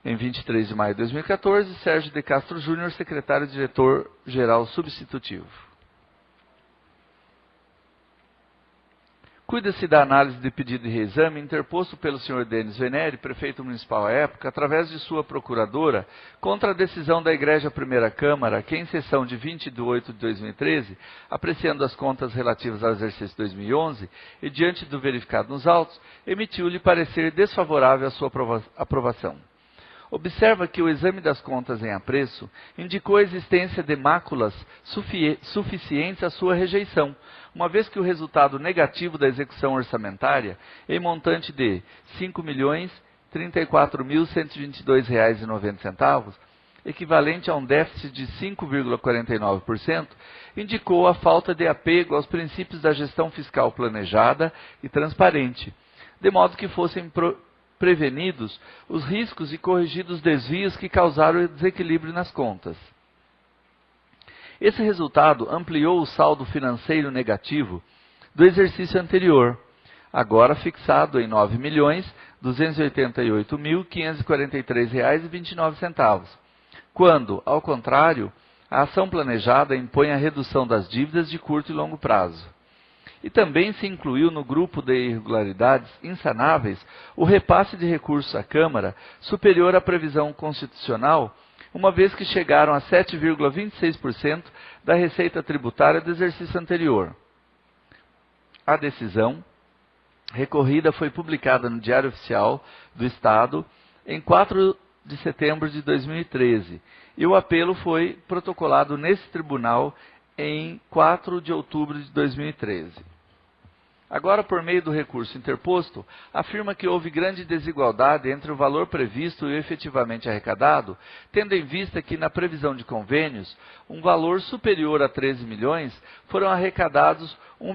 Em 23 de maio de 2014, Sérgio de Castro Júnior, secretário-diretor-geral substitutivo. Cuida-se da análise de pedido de reexame interposto pelo Sr. Denis Venere, prefeito municipal à época, através de sua procuradora, contra a decisão da Igreja Primeira Câmara, que em sessão de 20 de 8 de 2013, apreciando as contas relativas ao exercício 2011 e diante do verificado nos autos, emitiu-lhe parecer desfavorável à sua aprovação. Observa que o exame das contas em apreço indicou a existência de máculas suficientes à sua rejeição, uma vez que o resultado negativo da execução orçamentária, em montante de R$ 5.034.122,90, equivalente a um déficit de 5,49%, indicou a falta de apego aos princípios da gestão fiscal planejada e transparente, de modo que fossem prevenidos os riscos e corrigidos os desvios que causaram o desequilíbrio nas contas. Esse resultado ampliou o saldo financeiro negativo do exercício anterior, agora fixado em R$ 9.288.543,29, quando, ao contrário, a ação planejada impõe a redução das dívidas de curto e longo prazo. E também se incluiu no grupo de irregularidades insanáveis o repasse de recursos à Câmara superior à previsão constitucional, uma vez que chegaram a 7,26% da receita tributária do exercício anterior. A decisão recorrida foi publicada no Diário Oficial do Estado em 4 de setembro de 2013 e o apelo foi protocolado nesse tribunal em 4 de outubro de 2013. Agora, por meio do recurso interposto, afirma que houve grande desigualdade entre o valor previsto e o efetivamente arrecadado, tendo em vista que, na previsão de convênios, um valor superior a 13 milhões foram arrecadados R$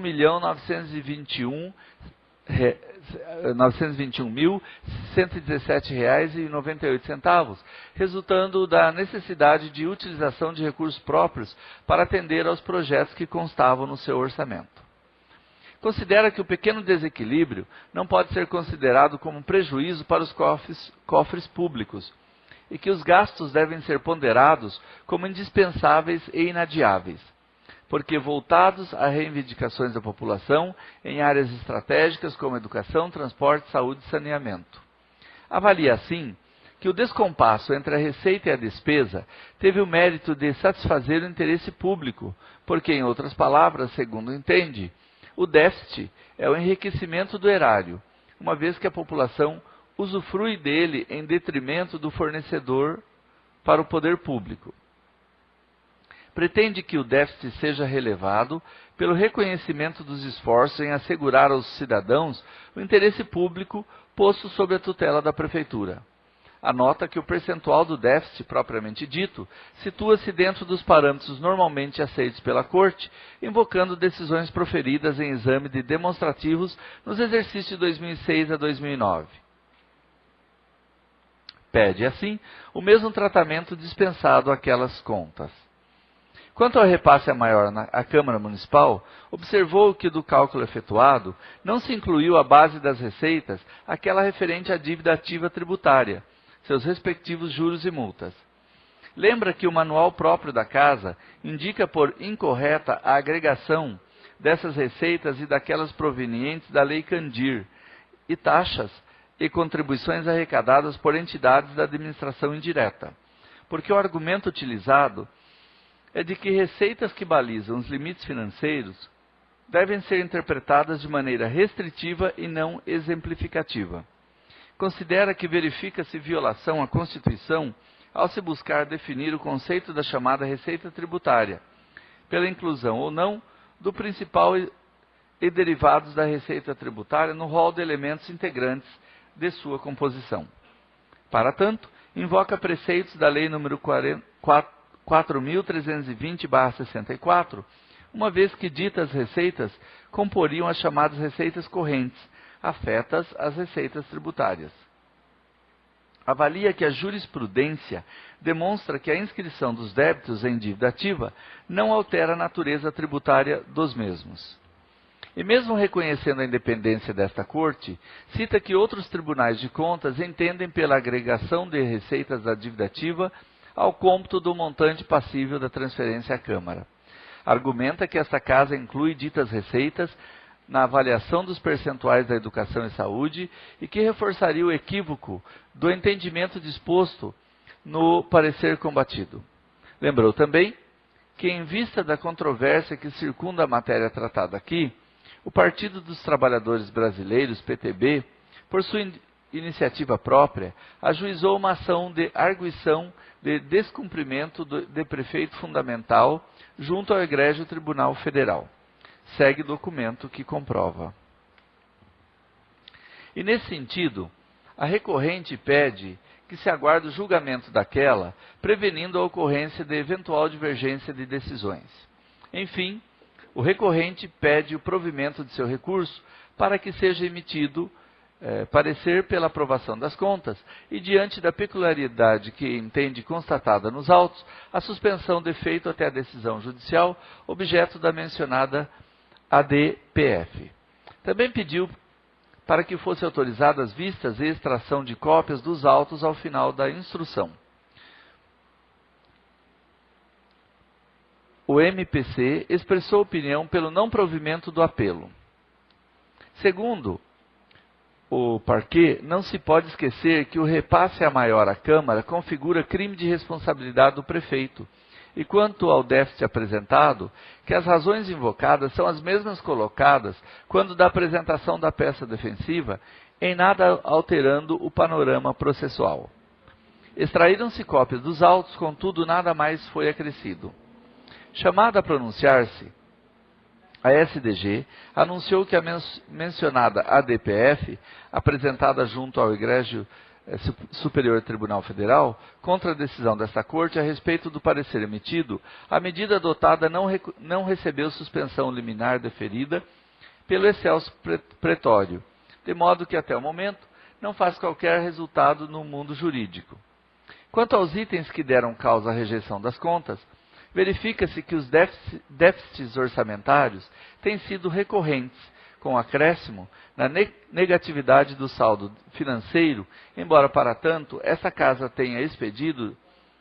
921.117,98, resultando da necessidade de utilização de recursos próprios para atender aos projetos que constavam no seu orçamento. Considera que o pequeno desequilíbrio não pode ser considerado como um prejuízo para os cofres públicos e que os gastos devem ser ponderados como indispensáveis e inadiáveis, porque voltados a reivindicações da população em áreas estratégicas como educação, transporte, saúde e saneamento. Avalia, assim, que o descompasso entre a receita e a despesa teve o mérito de satisfazer o interesse público, porque, em outras palavras, segundo entende, o déficit é o enriquecimento do erário, uma vez que a população usufrui dele em detrimento do fornecedor para o poder público. Pretende que o déficit seja relevado pelo reconhecimento dos esforços em assegurar aos cidadãos o interesse público posto sob a tutela da Prefeitura. Anota que o percentual do déficit, propriamente dito, situa-se dentro dos parâmetros normalmente aceitos pela Corte, invocando decisões proferidas em exame de demonstrativos nos exercícios de 2006 a 2009. Pede, assim, o mesmo tratamento dispensado àquelas contas. Quanto ao repasse maior à Câmara Municipal, observou que do cálculo efetuado não se incluiu a base das receitas, aquela referente à dívida ativa tributária, seus respectivos juros e multas. Lembra que o manual próprio da Casa indica por incorreta a agregação dessas receitas e daquelas provenientes da Lei Candir, e taxas e contribuições arrecadadas por entidades da administração indireta, porque o argumento utilizado é de que receitas que balizam os limites financeiros devem ser interpretadas de maneira restritiva e não exemplificativa. Considera que verifica-se violação à Constituição ao se buscar definir o conceito da chamada receita tributária, pela inclusão ou não do principal e derivados da receita tributária no rol de elementos integrantes de sua composição. Para tanto, invoca preceitos da Lei nº 4.320/64, uma vez que ditas receitas comporiam as chamadas receitas correntes, afetas às receitas tributárias. Avalia que a jurisprudência demonstra que a inscrição dos débitos em dívida ativa não altera a natureza tributária dos mesmos. E mesmo reconhecendo a independência desta Corte, cita que outros tribunais de contas entendem pela agregação de receitas da dívida ativa ao cômputo do montante passível da transferência à Câmara. Argumenta que esta casa inclui ditas receitas na avaliação dos percentuais da educação e saúde e que reforçaria o equívoco do entendimento disposto no parecer combatido. Lembrou também que, em vista da controvérsia que circunda a matéria tratada aqui, o Partido dos Trabalhadores Brasileiros, PTB, por sua iniciativa própria, ajuizou uma ação de arguição de descumprimento de prefeito fundamental junto ao Egrégio Tribunal Federal. Segue documento que comprova. E nesse sentido, a recorrente pede que se aguarde o julgamento daquela, prevenindo a ocorrência de eventual divergência de decisões. Enfim, o recorrente pede o provimento de seu recurso para que seja emitido parecer pela aprovação das contas e, diante da peculiaridade que entende constatada nos autos, a suspensão de efeito até a decisão judicial, objeto da mencionada ADPF. Também pediu para que fosse autorizadas vistas e extração de cópias dos autos ao final da instrução. O MPC expressou opinião pelo não provimento do apelo. Segundo o parquê, não se pode esquecer que o repasse a maior à Câmara configura crime de responsabilidade do prefeito. E quanto ao déficit apresentado, que as razões invocadas são as mesmas colocadas quando da apresentação da peça defensiva, em nada alterando o panorama processual. Extraíram-se cópias dos autos, contudo nada mais foi acrescido. Chamada a pronunciar-se, a SDG anunciou que a mencionada ADPF, apresentada junto ao Egrégio Superior Tribunal Federal, contra a decisão desta Corte a respeito do parecer emitido, a medida adotada não recebeu suspensão liminar deferida pelo excelso pretório, de modo que até o momento não faz qualquer resultado no mundo jurídico. Quanto aos itens que deram causa à rejeição das contas, verifica-se que os déficits orçamentários têm sido recorrentes, com acréscimo na negatividade do saldo financeiro, embora, para tanto, essa casa tenha expedido,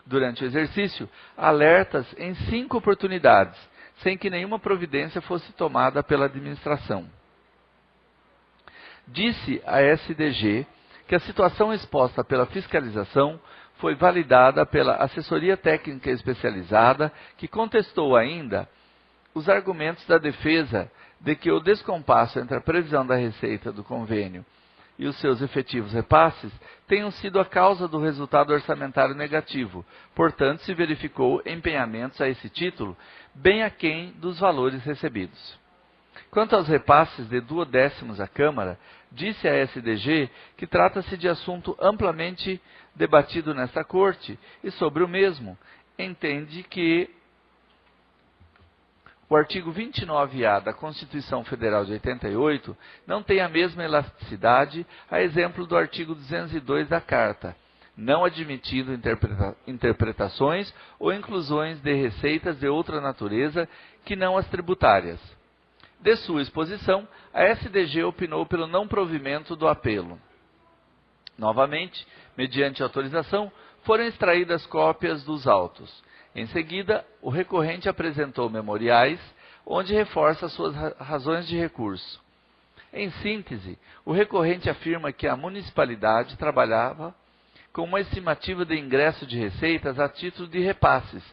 durante o exercício, alertas em 5 oportunidades, sem que nenhuma providência fosse tomada pela administração. Disse a SDG que a situação exposta pela fiscalização foi validada pela assessoria técnica especializada, que contestou ainda os argumentos da defesa de que o descompasso entre a previsão da receita do convênio e os seus efetivos repasses tenham sido a causa do resultado orçamentário negativo. Portanto, se verificou empenhamentos a esse título bem aquém dos valores recebidos. Quanto aos repasses de 2/10 à Câmara, disse a SDG que trata-se de assunto amplamente debatido nesta Corte e, sobre o mesmo, entende que o artigo 29A da Constituição Federal de 88 não tem a mesma elasticidade, a exemplo do artigo 202 da Carta, não admitindo interpretações ou inclusões de receitas de outra natureza que não as tributárias. De sua exposição, a SDG opinou pelo não provimento do apelo. Novamente, mediante autorização, foram extraídas cópias dos autos. Em seguida, o recorrente apresentou memoriais, onde reforça suas razões de recurso. Em síntese, o recorrente afirma que a municipalidade trabalhava com uma estimativa de ingresso de receitas a título de repasses,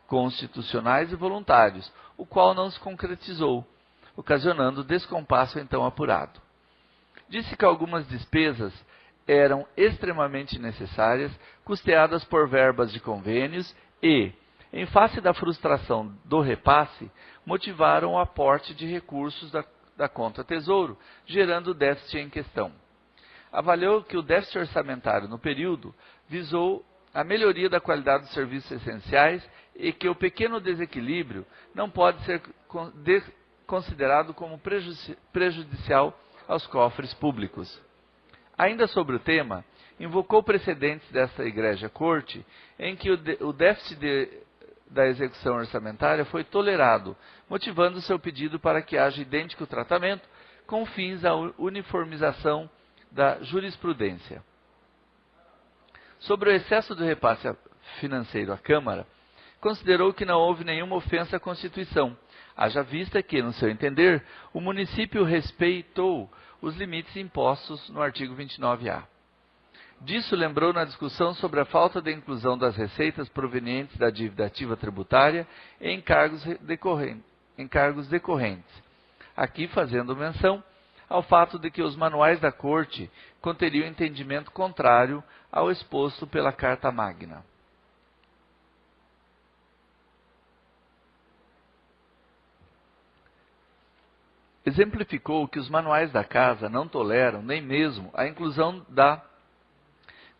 constitucionais e voluntários, o qual não se concretizou, ocasionando descompasso então apurado. Disse que algumas despesas eram extremamente necessárias, custeadas por verbas de convênios e, em face da frustração do repasse, motivaram o aporte de recursos da conta Tesouro, gerando o déficit em questão. Avaliou que o déficit orçamentário no período visou a melhoria da qualidade dos serviços essenciais e que o pequeno desequilíbrio não pode ser considerado como prejudicial aos cofres públicos. Ainda sobre o tema, invocou precedentes desta Egrégia Corte em que o déficit da execução orçamentária foi tolerado, motivando seu pedido para que haja idêntico tratamento com fins à uniformização da jurisprudência. Sobre o excesso do repasse financeiro à Câmara, considerou que não houve nenhuma ofensa à Constituição, haja vista que, no seu entender, o município respeitou os limites impostos no artigo 29A. Disso lembrou na discussão sobre a falta de inclusão das receitas provenientes da dívida ativa tributária em encargos decorrentes, aqui fazendo menção ao fato de que os manuais da Corte conteriam entendimento contrário ao exposto pela Carta Magna. Exemplificou que os manuais da Casa não toleram nem mesmo a inclusão da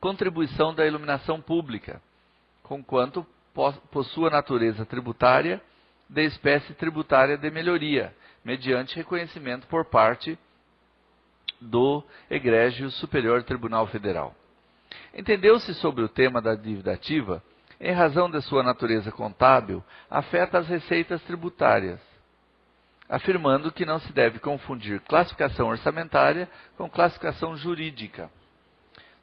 contribuição da iluminação pública, conquanto possua natureza tributária de espécie tributária de melhoria, mediante reconhecimento por parte do Egrégio Superior Tribunal Federal. Entendeu-se sobre o tema da dívida ativa, em razão de sua natureza contábil, afeta as receitas tributárias, afirmando que não se deve confundir classificação orçamentária com classificação jurídica.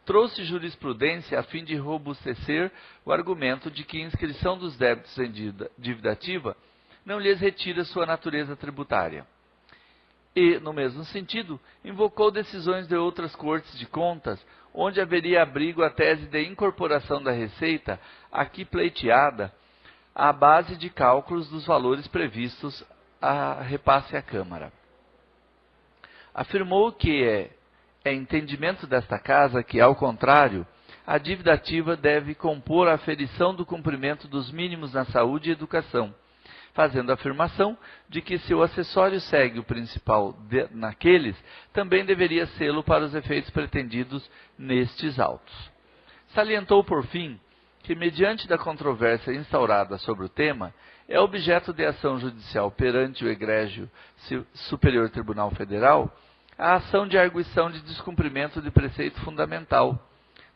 Trouxe jurisprudência a fim de robustecer o argumento de que a inscrição dos débitos em dívida ativa não lhes retira sua natureza tributária. E, no mesmo sentido, invocou decisões de outras cortes de contas, onde haveria abrigo a tese de incorporação da receita, aqui pleiteada, à base de cálculos dos valores previstos a repasse à Câmara. Afirmou que é entendimento desta Casa que, ao contrário, a dívida ativa deve compor a aferição do cumprimento dos mínimos na saúde e educação, fazendo a afirmação de que se o acessório segue o principal naqueles, também deveria sê-lo para os efeitos pretendidos nestes autos. Salientou, por fim, que, mediante da controvérsia instaurada sobre o tema, é objeto de ação judicial perante o Egrégio Superior Tribunal Federal a ação de arguição de descumprimento de preceito fundamental,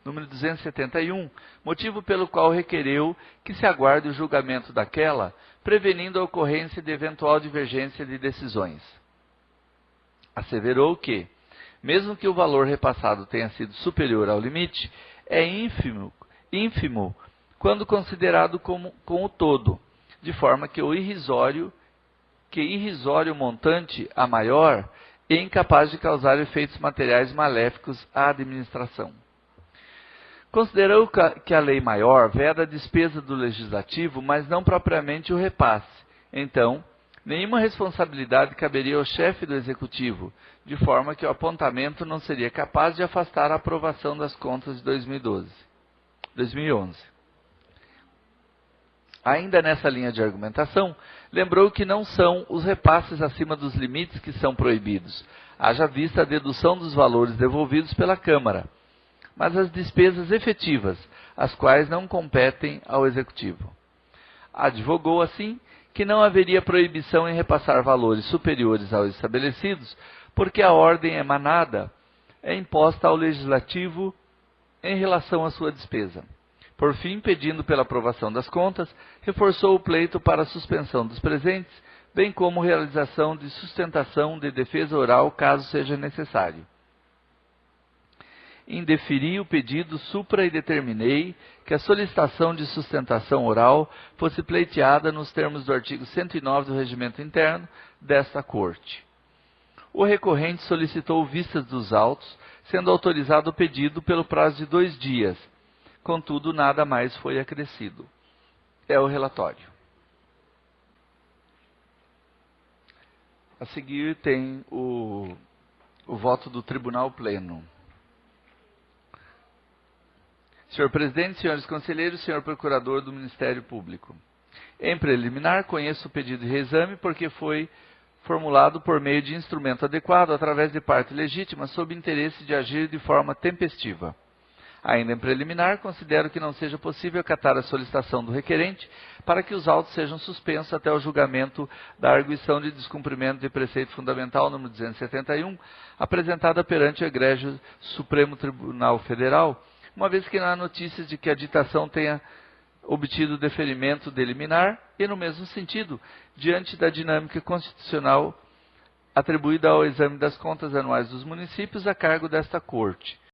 número 271, motivo pelo qual requereu que se aguarde o julgamento daquela, prevenindo a ocorrência de eventual divergência de decisões. Asseverou que, mesmo que o valor repassado tenha sido superior ao limite, é ínfimo quando considerado com o todo, de forma que irrisório montante a maior é incapaz de causar efeitos materiais maléficos à administração. Considerou que a lei maior veda a despesa do legislativo, mas não propriamente o repasse. Então, nenhuma responsabilidade caberia ao chefe do executivo, de forma que o apontamento não seria capaz de afastar a aprovação das contas de 2011. Ainda nessa linha de argumentação, lembrou que não são os repasses acima dos limites que são proibidos, haja vista a dedução dos valores devolvidos pela Câmara, mas as despesas efetivas, as quais não competem ao Executivo. Advogou, assim, que não haveria proibição em repassar valores superiores aos estabelecidos, porque a ordem emanada é imposta ao Legislativo em relação à sua despesa. Por fim, pedindo pela aprovação das contas, reforçou o pleito para a suspensão dos presentes, bem como realização de sustentação de defesa oral, caso seja necessário. Indeferi o pedido supra e determinei que a solicitação de sustentação oral fosse pleiteada nos termos do artigo 109 do Regimento Interno desta Corte. O recorrente solicitou vistas dos autos, sendo autorizado o pedido pelo prazo de 2 dias, contudo nada mais foi acrescido. É o relatório. A seguir tem o voto do Tribunal Pleno. Senhor Presidente, senhores conselheiros, senhor Procurador do Ministério Público. Em preliminar, conheço o pedido de reexame porque foi formulado por meio de instrumento adequado através de parte legítima sob interesse de agir de forma tempestiva. Ainda em preliminar, considero que não seja possível acatar a solicitação do requerente para que os autos sejam suspensos até o julgamento da arguição de descumprimento de preceito fundamental número 271, apresentada perante o Egrégio Supremo Tribunal Federal, uma vez que não há notícias de que a ditação tenha obtido o deferimento de liminar e, no mesmo sentido, diante da dinâmica constitucional atribuída ao exame das contas anuais dos municípios a cargo desta Corte.